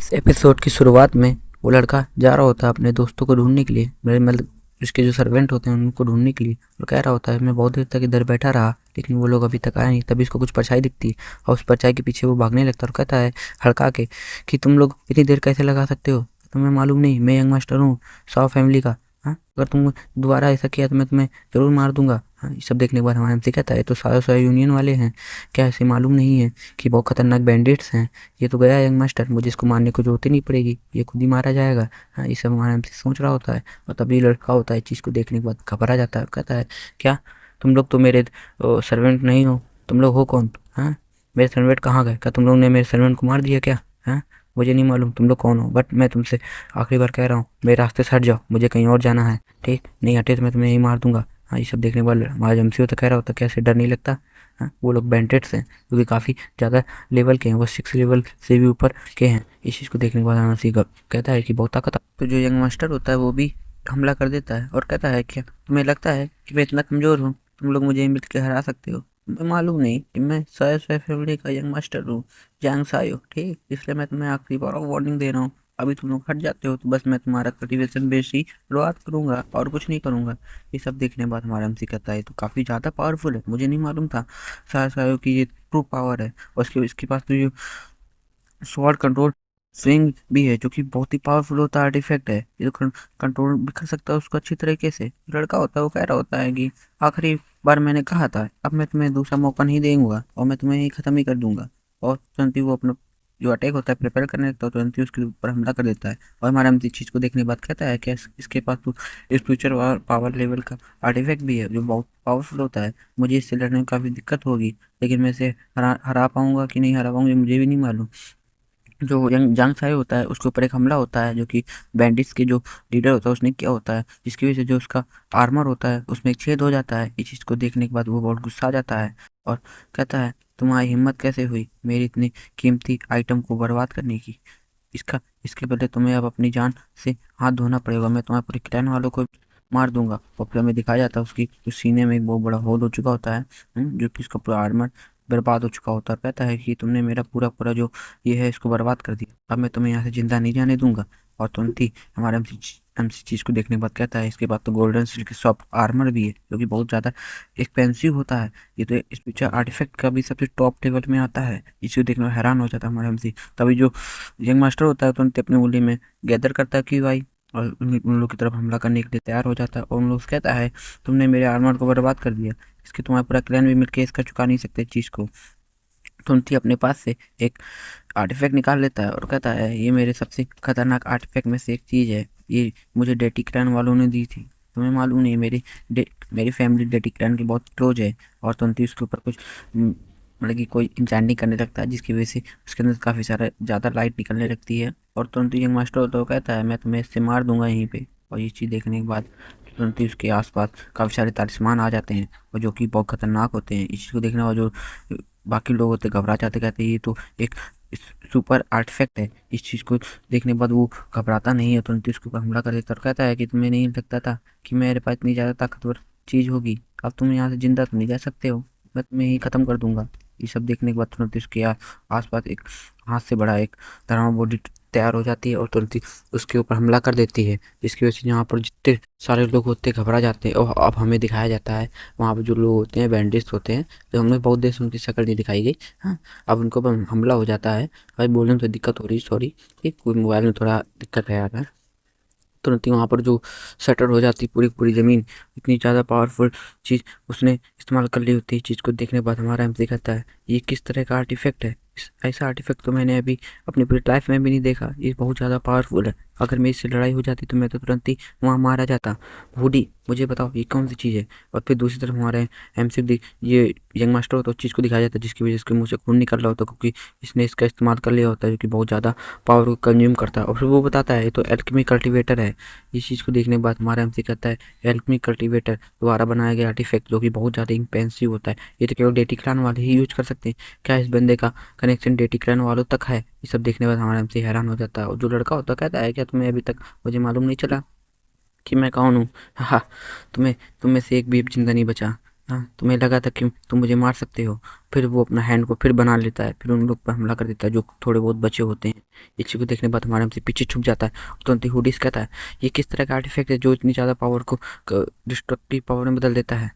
इस एपिसोड की शुरुआत में वो लड़का जा रहा होता है अपने दोस्तों को ढूंढने के लिए, मेरे मतलब उसके जो सर्वेंट होते हैं उनको ढूंढने के लिए। और कह रहा होता है मैं बहुत देर तक इधर बैठा रहा लेकिन वो लोग अभी तक आए नहीं। तभी इसको कुछ परछाई दिखती है और उस परछाई के पीछे वो भागने लगता है और कहता है हड़का के कि तुम लोग इतनी देर कैसे लगा सकते हो, तुम्हें मालूम नहीं मैं यंग मास्टर हूँ, सौ फैमिली का। हाँ, अगर तुम दोबारा ऐसा किया तो मैं तुम्हें ज़रूर मार दूंगा। हाँ, ये सब देखने के बाद हमारा एमसी कहता है तो सारे सारे यूनियन वाले हैं क्या, ऐसे मालूम नहीं है कि बहुत खतरनाक बैंडिट्स हैं। ये तो गया यंग मास्टर, मुझे इसको मारने को जरूरत ही नहीं पड़ेगी, ये खुद ही मारा जाएगा। हाँ, ये सब हमारा एमसी सोच रहा होता है। और तभी लड़का होता है चीज़ को देखने के बाद घबरा जाता है, कहता है क्या तुम लोग तो मेरे सर्वेंट नहीं हो, तुम लोग हो कौन? हाँ, मेरे सर्वेंट कहाँ गए? क्या तुम लोग ने मेरे सर्वेंट को मार दिया क्या? हाँ, मुझे नहीं मालूम तुम लोग कौन हो, बट मैं तुमसे आखिरी बार कह रहा हूँ मेरे रास्ते से हट जाओ, मुझे कहीं और जाना है। ठीक, नहीं हटे तो मैं तुम्हें यही मार दूंगा। हाँ, ये सब देखने के बाद हमारा एमसी होता कह रहा होता कैसे डर नहीं लगता। हाँ, वो लोग बैंडेड्स हैं जो कि काफ़ी ज़्यादा लेवल के हैं, वो 6 लेवल से भी ऊपर के हैं। इस चीज़ को देखने के बाद अनासी कहता है कि बहुत ताकत। तो जो यंग मास्टर होता है वो भी हमला कर देता है और कहता है क्या तुम्हें लगता है कि मैं इतना कमज़ोर हूँ, तुम लोग मुझे मिल के हरा सकते हो? तुम्हें मालूम नहीं कि मैं सौ सौ फैमिली का यंग मास्टर हूँ, जैंग सायो। ठीक, इसलिए मैं तुम्हें आखिरी बार वार्निंग दे रहा हूँ। अभी तुम लोग हट जाते हो तो बस मैं तुम्हारा कल्टीवेशन बेस ही शुरुआत करूँगा और कुछ नहीं करूँगा। ये सब देखने के बाद हमारा एमसी कहता है तो काफ़ी ज़्यादा पावरफुल है, मुझे नहीं मालूम था सायो की ये ट्रू पावर है। और इसके पास तो ये स्वॉर्ड कंट्रोल स्विंग भी है जो कि बहुत ही पावरफुल होता है, आर्टिफैक्ट है। ये तो कंट्रोल भी कर सकता है उसको अच्छी तरीके से। लड़का होता है वो कह रहा होता है कि आखिरी बार मैंने कहा था, अब मैं तुम्हें दूसरा मौका नहीं दूंगा और मैं तुम्हें ही खत्म ही कर दूंगा। और तुरंत ही वो अपना जो अटैक होता है प्रिपेयर करने लगता है, तुरंत ही उसके ऊपर हमला कर देता है। और हमारा एमसी चीज़ को देखने के बाद कहता है कि इसके पास तो इस फ्यूचर पावर लेवल का आर्टिफैक्ट भी है जो बहुत पावरफुल होता है। मुझे इससे लड़ने में काफ़ी दिक्कत होगी लेकिन मैं इसे हरा पाऊंगा कि नहीं हरा पाऊंगा मुझे भी नहीं मालूम। जो यंग जांग साई होता है उसके ऊपर एक हमला होता है जो कि बैंडिट्स के जो लीडर होता है उसने किया होता है, जिसकी वजह से जो उसका आर्मर होता है उसमें एक छेद हो जाता है। इस चीज़ को देखने के बाद वो बहुत गुस्सा आ जाता है और कहता है तुम्हारी हिम्मत कैसे हुई मेरी इतनी कीमती आइटम को बर्बाद करने की? इसके बदले तुम्हें अब अपनी जान से हाथ धोना पड़ेगा, मैं तुम्हारे पूरे क्लैन वालों को मार दूंगा। और फिर हमें दिखाया जाता है उसकी जो सीने में एक बहुत बड़ा होल हो चुका होता है, जो कि उसका पूरा आर्मर बर्बाद हो चुका होता है। कहता है कि तुमने मेरा पूरा पूरा जो ये है इसको बर्बाद कर दिया, अब मैं तुम्हें यहाँ से जिंदा नहीं जाने दूंगा। और तुरंत ही हमारे एमसी चीज़ को देखने के बाद कहता है इसके बाद तो गोल्डन सिल्क सॉफ्ट आर्मर भी है जो कि बहुत ज़्यादा एक्सपेंसिव होता है। ये तो इस पीछे आर्टिफैक्ट का भी सबसे टॉप लेवल में आता है। इसे देखने में हैरान हो जाता है हमारा एमसी। तभी जो यंग मास्टर होता है तुरंत अपनी उंगली में गैदर करता है कि भाई, और उन लोग की तरफ हमला करने के लिए तैयार हो जाता है। और उन लोग से कहता है तुमने मेरे आर्मर को बर्बाद कर दिया, इसके तुम्हारा पूरा क्लैन भी मिलकर इसका चुका नहीं सकते चीज़ को। तुरंत ही अपने पास से एक आर्टिफैक्ट निकाल लेता है और कहता है ये मेरे सबसे खतरनाक आर्टिफैक्ट में से एक चीज़ है, ये मुझे डेटी क्रैन वालों ने दी थी। तुम्हें मालूम नहीं मेरी फैमिली डेटी क्रैन की बहुत क्लोज है। और तुरंत ही उसके ऊपर कुछ मतलब कि कोई इंचेंटिंग करने लगता है जिसकी वजह से उसके अंदर काफ़ी सारा ज़्यादा लाइट निकलने लगती है। और तुरंत ही यंग मास्टर होता है वो कहता है मैं तुम्हें इससे मार दूंगा यहीं पे। और ये चीज़ देखने के बाद तुरंत ही उसके आसपास काफ़ी सारे तालिस्मान आ जाते हैं और जो कि बहुत खतरनाक होते हैं। इस चीज़ को देखने वाले जो बाकी लोग होते घबरा जाते, कहते ये तो एक सुपर आर्टिफैक्ट है। इस चीज़ को देखने के बाद वो घबराता नहीं है, तुरंत ही उसके ऊपर हमला कर देता और कहता है कि तुम्हें नहीं लगता था कि मेरे पास इतनी ज़्यादा ताकतवर चीज़ होगी, अब तुम यहाँ से जिंदा तो नहीं जा सकते हो, मैं तुम्हें ही ख़त्म कर दूंगा। ये सब देखने के बाद तुरंत ही उसके आसपास एक हाथ से बड़ा एक थर्मा बॉडी तैयार हो जाती है और तुरंत ही उसके ऊपर हमला कर देती है, जिसकी वजह से यहाँ पर जितने सारे लोग होते हैं घबरा जाते हैं। और अब हमें दिखाया जाता है वहाँ पर जो लोग होते हैं बैंडिस्ट होते हैं, जो हमें बहुत देर से उनकी शक्ल नहीं दिखाई गई। हाँ, अब उनको हमला हो जाता है। भाई बोलने में तो दिक्कत हो रही, सॉरी, ये कोई मोबाइल में थोड़ा दिक्कत है यार। तुरंत ही वहाँ पर जो शटर हो जाती पूरी पूरी ज़मीन, इतनी ज़्यादा पावरफुल चीज़ उसने इस्तेमाल कर ली होती है। चीज़ को देखने के बाद हमारा एमसी कहता है ये किस तरह का आर्टिफैक्ट है, ऐसा आर्टिफैक्ट तो मैंने अभी अपनी पूरी लाइफ में भी नहीं देखा, ये बहुत ज़्यादा पावरफुल है। अगर मेरी इससे लड़ाई हो जाती तो मैं तो तुरंत ही वहाँ मारा जाता। बूढ़ी मुझे बताओ ये कौन सी चीज़ है? और फिर दूसरी तरफ हमारे एमसी ये यंग मास्टर होता है उस चीज़ को दिखाया जाता है जिसकी वजह से उसके मुँह से खून निकल रहा होता है क्योंकि इसने इसका इस्तेमाल कर लिया होता है जो कि बहुत ज़्यादा पावर को कंज्यूम करता है। और फिर वो बताता है ये तो एल्केमी कल्टीवेटर है। इस चीज़ को देखने के बाद हमारा एमसी कहता है एल्केमी कल्टीवेटर द्वारा बनाया गया आर्टिफैक्ट जो कि बहुत ज़्यादा एक्सपेंसिव होता है, ये तो केवल डेटी क्लैन वाले ही यूज कर सकते हैं, क्या इस बंदे का कनेक्शन डेटी क्लैन वालों तक है? ये सब देखने के बाद हमारा एमसी हैरान हो जाता है। और जो लड़का होता है कहता है क्या तुम्हें अभी तक मुझे मालूम नहीं चला कि मैं कौन हूँ? हाँ, तुम्हें तुम में से एक भी जिंदा नहीं बचा। हाँ, तुम्हें लगा था कि तुम मुझे मार सकते हो। फिर वो अपना हैंड को फिर बना लेता है, फिर उन लोग पर हमला कर देता है जो थोड़े बहुत बचे होते हैं। इस चीज़ को देखने के बाद हमारे हमसे पीछे छुप जाता है। तुरंत ही हुडीस कहता है, ये किस तरह का आर्टिफैक्ट है जो इतनी ज़्यादा पावर को डिस्ट्रक्टिव पावर में बदल देता है।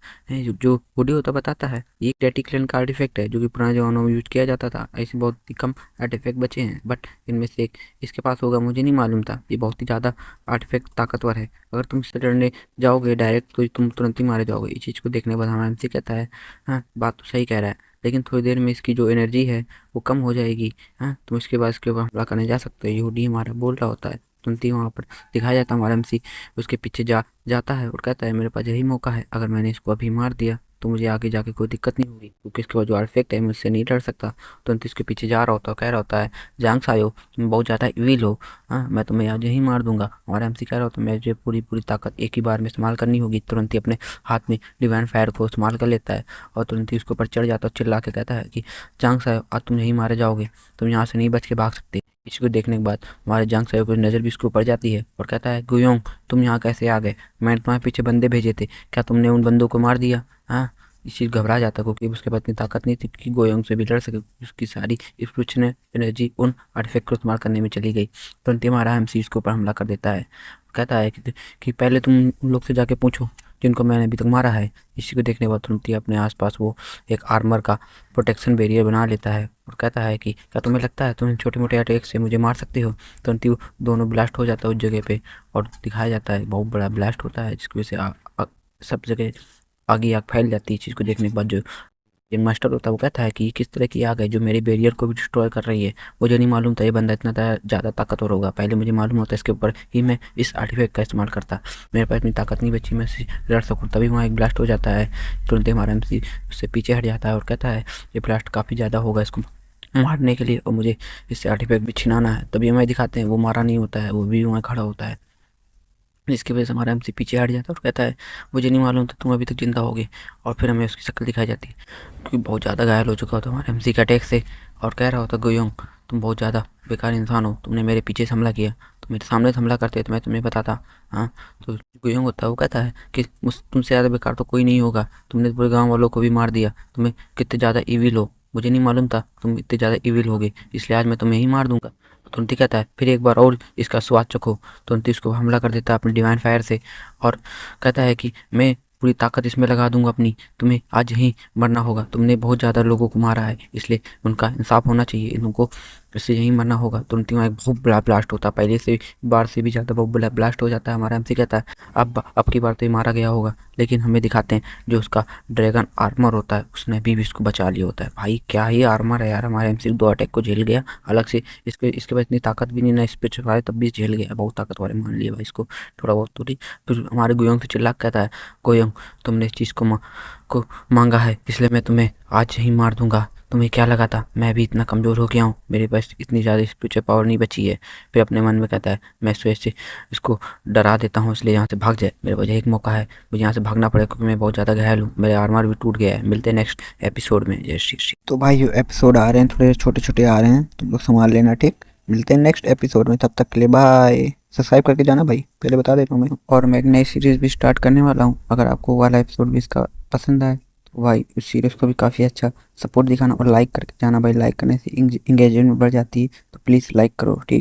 जो हुडी होता बताता है, ये एक रेटिक्लन का आर्टिफैक्ट है जो कि पुराने ज़मानों में यूज किया जाता था। ऐसे बहुत ही कम आर्टिफैक्ट बचे हैं, बट इनमें से एक इसके पास होगा, मुझे नहीं मालूम था। ये बहुत ही ज़्यादा आर्टिफैक्ट ताकतवर है। अगर तुम इससे लड़ने जाओगे डायरेक्ट तो तुम तुरंत ही मारे जाओगे। इस चीज़ को देखने के बाद हमारा एमसी कहता है, हाँ बात तो सही कह रहा है, लेकिन थोड़ी देर में इसकी जो एनर्जी है वो कम हो जाएगी। हाँ, तुम इसके बाद इसके ऊपर हमला करने जा सकते हो। यहूदी हमारा बोल रहा होता है। तुरंत ही वहाँ पर दिखाया जाता है हमारा एमसी उसके पीछे जाता है और कहता है, मेरे पास यही मौका है, अगर मैंने इसको अभी मार दिया तो मुझे आगे जाके कोई दिक्कत नहीं होगी, क्योंकि इसके बाद जो आर्टिफैक्ट है मुझसे नहीं लड़ सकता। तुरंत इसके पीछे जा रहा होता है, कह रहा होता है, जांग सायो तुम बहुत ज़्यादा इविल हो। हाँ, मैं तुम्हें आज यहीं मार दूंगा। हमारा एमसी कह रहा होता है, मुझे पूरी पूरी ताकत एक ही बार में इस्तेमाल करनी होगी। तुरंत ही अपने हाथ में डिवाइन फायर को इस्तेमाल कर लेता है और तुरंत ही उसके ऊपर चढ़ जाता है, चिल्ला के कहता है कि जांग सायो आज तुम यहीं मारे जाओगे, तुम यहाँ से नहीं बच के भाग सकते। इसको देखने के बाद हमारे जांग सायो की नज़र भी उसके ऊपर जाती है और कहता है, गुयोंग तुम यहाँ कैसे आ गए? मैंने तुम्हारे पीछे बंदे भेजे थे, क्या तुमने उन बंदों को मार दिया? हाँ, इस चीज़ घबरा जाता है क्योंकि उसके पास इतनी ताकत नहीं थी कि गोयोंग से भी लड़ सके। उसकी सारी स्पिरिचुअल एनर्जी उन आर्टिफैक्ट को इस्तेमाल करने में चली गई। तुरंत ही हमारा एमसी इसके ऊपर हमला कर देता है। कहता है कि पहले तुम उन लोग से जाके पूछो जिनको मैंने अभी तक मारा है। इसी को देखने के बाद तुरंत ही अपने आसपास वो एक आर्मर का प्रोटेक्शन बैरियर बना लेता है और कहता है कि क्या तुम्हें लगता है तुम छोटे मोटे अटैक से मुझे मार सकते हो? तुरंत ही वो दोनों ब्लास्ट हो जाता है उस जगह पे और दिखाया जाता है बहुत बड़ा ब्लास्ट होता है, जिसकी वजह से सब जगह आगे आग फैल जाती है। चीज़ को देखने के बाद जो जिम मास्टर होता है वो कहता है कि ये किस तरह की आग है जो मेरे बैरियर को भी डिस्ट्रॉय कर रही है। मुझे नहीं मालूम था ये बंदा इतना ज़्यादा ताकतवर होगा। पहले मुझे मालूम होता इसके ऊपर ही मैं इस आर्टिफैक्ट का इस्तेमाल करता। मेरे पास इतनी ताकत नहीं बची मैं लड़ सकूँ। तभी वहाँ एक ब्लास्ट हो जाता है। तुरंत ही हमारा एमसी उससे पीछे हट जाता है और कहता है, ये ब्लास्ट काफ़ी ज़्यादा होगा इसको मारने के लिए और मुझे इससे आर्टिफैक्ट भी छिनाना है। तभी हमें दिखाते हैं वो मारा नहीं होता है, वो भी वहाँ खड़ा होता है। जिसकी वजह से हमारा एमसी पीछे हट जाता है और कहता है, मुझे नहीं मालूम था तुम अभी तक जिंदा होगे। और फिर हमें उसकी शक्ल दिखाई जाती है क्योंकि बहुत ज़्यादा घायल हो चुका होता है हमारे एमसी के अटैक से और कह रहा होता, गुयोंग तुम बहुत ज़्यादा बेकार इंसान हो, तुमने मेरे पीछे से हमला किया, तो मेरे सामने से हमला करते तो मैं तुम्हें बताता। हाँ, तो गुयोंग होता है वो कहता है कि मुझ तुमसे ज़्यादा बेकार तो कोई नहीं होगा, तुमने पूरे गाँव वालों को भी मार दिया, तुम्हें कितने ज़्यादा ईविल हो, मुझे नहीं मालूम था तुम इतने ज़्यादा ईविल होगे, इसलिए आज मैं तुम्हें ही मार दूंगा। तुरंत ही कहता है, फिर एक बार और इसका स्वाद चखो। तुरंत ही उसको हमला कर देता है अपने डिवाइन फायर से और कहता है कि मैं पूरी ताकत इसमें लगा दूंगा अपनी, तुम्हें आज ही मरना होगा। तुमने बहुत ज़्यादा लोगों को मारा है, इसलिए उनका इंसाफ होना चाहिए, इनको इससे यहीं मरना होगा। तुरंत ही वहाँ एक बहुत बड़ा ब्लास्ट होता है, पहले से बार से भी ज़्यादा बहुत बड़ा ब्लास्ट हो जाता है। हमारा एमसी कहता है, अब की बार तो ये मारा गया होगा, लेकिन हमें दिखाते हैं जो उसका ड्रैगन आर्मर होता है उसने भी इसको बचा लिया होता है। भाई क्या ही आर्मर है यार, हमारे एमसी 2 अटैक को झेल गया अलग से। इसके पास इतनी ताकत भी नहीं ना, इस पे चढ़ाए तब भी झेल गया, बहुत ताकतवर है, मान लिया भाई इसको थोड़ा बहुत तो नहीं। फिर हमारे गोयोंग से चिल्ला कहता है, गोयोंग तुमने इस चीज़ को मांगा है, इसलिए मैं तुम्हें आज ही मार दूंगा। तुम्हें क्या लगा था मैं भी इतना कमज़ोर हो गया हूँ, मेरे पास इतनी ज़्यादा स्पिरिचुअल पावर नहीं बची है। फिर अपने मन में कहता है, मैं से इसको डरा देता हूँ, इसलिए यहाँ से भाग जाए, मेरे पास एक मौका है, मुझे यहाँ से भागना पड़ेगा क्योंकि मैं बहुत ज़्यादा घायल हूँ, मेरे आर्मर भी टूट गया है। मिलते हैं नेक्स्ट एपिसोड में। जय श्री श्री। तो भाई जो एपिसोड आ रहे हैं थोड़े छोटे छोटे आ रहे हैं, तुम लोग संभाल लेना, ठीक? मिलते हैं नेक्स्ट एपिसोड में, तब तक के लिए बाय। सब्सक्राइब करके जाना भाई, पहले बता देता हूँ मैं। और मैं एक नई सीरीज़ भी स्टार्ट करने वाला हूँ, अगर आपको वाला एपिसोड भी इसका पसंद आए तो भाई उस सीरीज़ को भी काफ़ी अच्छा सपोर्ट दिखाना और लाइक करके जाना भाई। लाइक करने से इंगेजमेंट बढ़ जाती है, तो प्लीज़ लाइक करो, ठीक?